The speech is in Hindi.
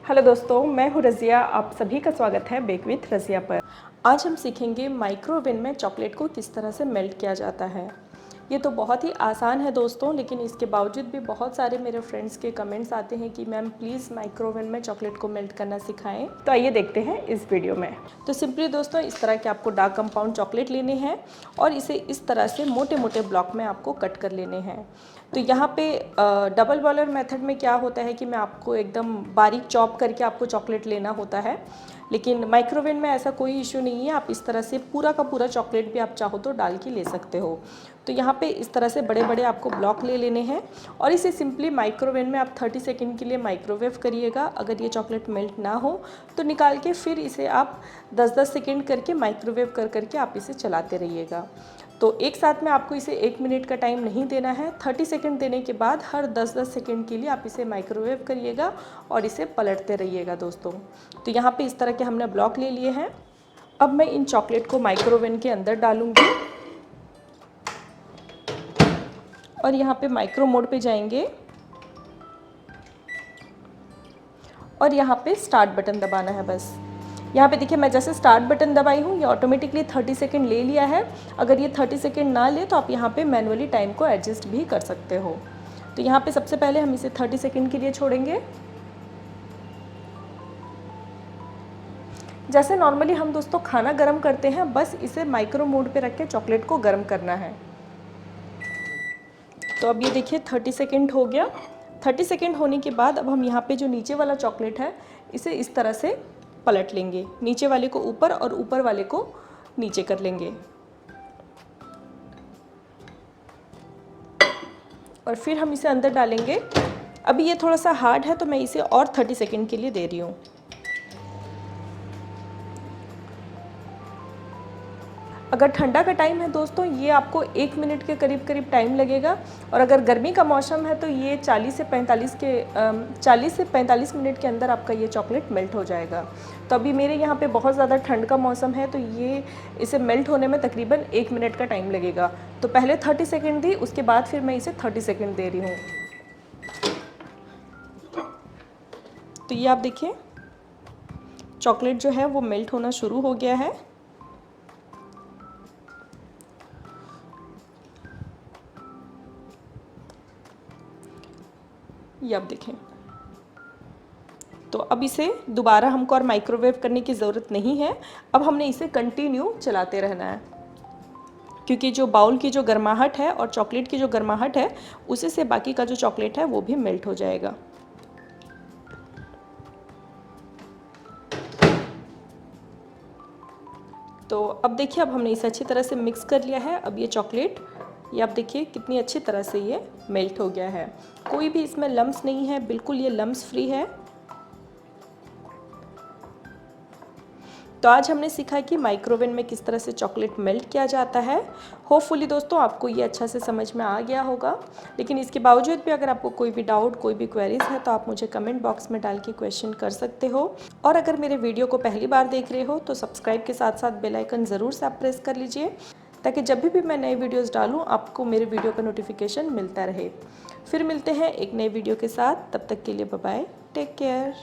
हेलो दोस्तों, मैं हूँ रज़िया। आप सभी का स्वागत है बेक विथ रज़िया पर। आज हम सीखेंगे माइक्रोवेव में चॉकलेट को किस तरह से मेल्ट किया जाता है। ये तो बहुत ही आसान है दोस्तों, लेकिन इसके बावजूद भी बहुत सारे मेरे फ्रेंड्स के कमेंट्स आते हैं कि मैम प्लीज़ माइक्रोवेव में चॉकलेट को मेल्ट करना सिखाएं। तो आइए देखते हैं इस वीडियो में। तो सिंपली दोस्तों, इस तरह के आपको डार्क कंपाउंड चॉकलेट लेने हैं और इसे इस तरह से मोटे मोटे ब्लॉक में आपको कट कर लेने हैं। तो यहाँ पे डबल बॉयलर मेथड में क्या होता है कि मैं आपको एकदम बारीक चॉप करके आपको चॉकलेट लेना होता है, लेकिन माइक्रोवेव में ऐसा कोई इशू नहीं है। आप इस तरह से पूरा का पूरा चॉकलेट भी आप चाहो तो डाल के ले सकते हो। तो यहाँ पे इस तरह से बड़े बड़े आपको ब्लॉक ले लेने हैं और इसे सिंपली माइक्रोवेव में आप 30 सेकंड के लिए माइक्रोवेव करिएगा। अगर ये चॉकलेट मेल्ट ना हो तो निकाल के फिर इसे आप 10-10 सेकंड करके माइक्रोवेव करके आप इसे चलाते रहिएगा। तो एक साथ में आपको इसे 1 मिनट का टाइम नहीं देना है। 30 सेकंड देने के बाद हर 10-10 सेकंड के लिए आप इसे माइक्रोवेव करिएगा और इसे पलटते रहिएगा दोस्तों। तो यहाँ पे इस तरह के हमने ब्लॉक ले लिए हैं। अब मैं इन चॉकलेट को माइक्रोवेव के अंदर डालूंगी और यहाँ पे माइक्रो मोड पे जाएंगे और यहाँ पे स्टार्ट बटन दबाना है बस। यहाँ पे देखिए, मैं जैसे स्टार्ट बटन दबाई हूँ ये ऑटोमेटिकली 30 सेकंड ले लिया है। अगर ये 30 सेकंड ना ले तो आप यहाँ पे मैनुअली टाइम को एडजस्ट भी कर सकते हो। तो यहाँ पे सबसे पहले हम इसे 30 सेकंड के लिए छोड़ेंगे। जैसे नॉर्मली हम दोस्तों खाना गर्म करते हैं, बस इसे माइक्रो मोड पे रख के चॉकलेट को गर्म करना है। तो अब ये देखिए 30 सेकंड हो गया। 30 सेकंड होने के बाद अब हम यहाँ पे जो नीचे वाला चॉकलेट है इसे इस तरह से पलट लेंगे। नीचे वाले को ऊपर और ऊपर वाले को नीचे कर लेंगे और फिर हम इसे अंदर डालेंगे। अभी ये थोड़ा सा हार्ड है तो मैं इसे और 30 सेकंड के लिए दे रही हूँ। अगर ठंडा का टाइम है दोस्तों, ये आपको 1 मिनट के करीब टाइम लगेगा और अगर गर्मी का मौसम है तो ये 40 से 45 मिनट के अंदर आपका ये चॉकलेट मेल्ट हो जाएगा। तो अभी मेरे यहाँ पे बहुत ज़्यादा ठंड का मौसम है तो ये इसे मेल्ट होने में तकरीबन 1 मिनट का टाइम लगेगा। तो पहले 30 सेकेंड दी, उसके बाद फिर मैं इसे 30 सेकेंड दे रही हूँ। तो ये आप देखिए चॉकलेट जो है वो मेल्ट होना शुरू हो गया है। ये आप देखें। तो अब इसे दोबारा हमको और माइक्रोवेव करने की ज़रूरत नहीं है। अब हमने इसे कंटिन्यू चलाते रहना है, क्योंकि जो बाउल की जो गर्माहट है और चॉकलेट की जो गर्माहट है उसी से बाकी का जो चॉकलेट है वो भी मेल्ट हो जाएगा। तो अब देखिए, अब हमने इसे अच्छी तरह से मिक्स कर लिया है। अब ये चॉकलेट, ये आप देखिए कितनी अच्छी तरह से ये मेल्ट हो गया है। कोई भी इसमें लम्स नहीं है, बिल्कुल ये लम्स फ्री है। तो आज हमने सीखा कि माइक्रोवेव में किस तरह से चॉकलेट मेल्ट किया जाता है। होपफुली दोस्तों आपको ये अच्छा से समझ में आ गया होगा, लेकिन इसके बावजूद भी अगर आपको कोई भी डाउट, कोई भी क्वेरीज है तो आप मुझे कमेंट बॉक्स में डाल के क्वेश्चन कर सकते हो। और अगर मेरे वीडियो को पहली बार देख रहे हो तो सब्सक्राइब के साथ साथ बेल आइकन ज़रूर से आप प्रेस कर लीजिए, ताकि जब भी मैं नए वीडियोस डालूं आपको मेरे वीडियो का नोटिफिकेशन मिलता रहे। फिर मिलते हैं एक नए वीडियो के साथ, तब तक के लिए बाय बाय, टेक केयर।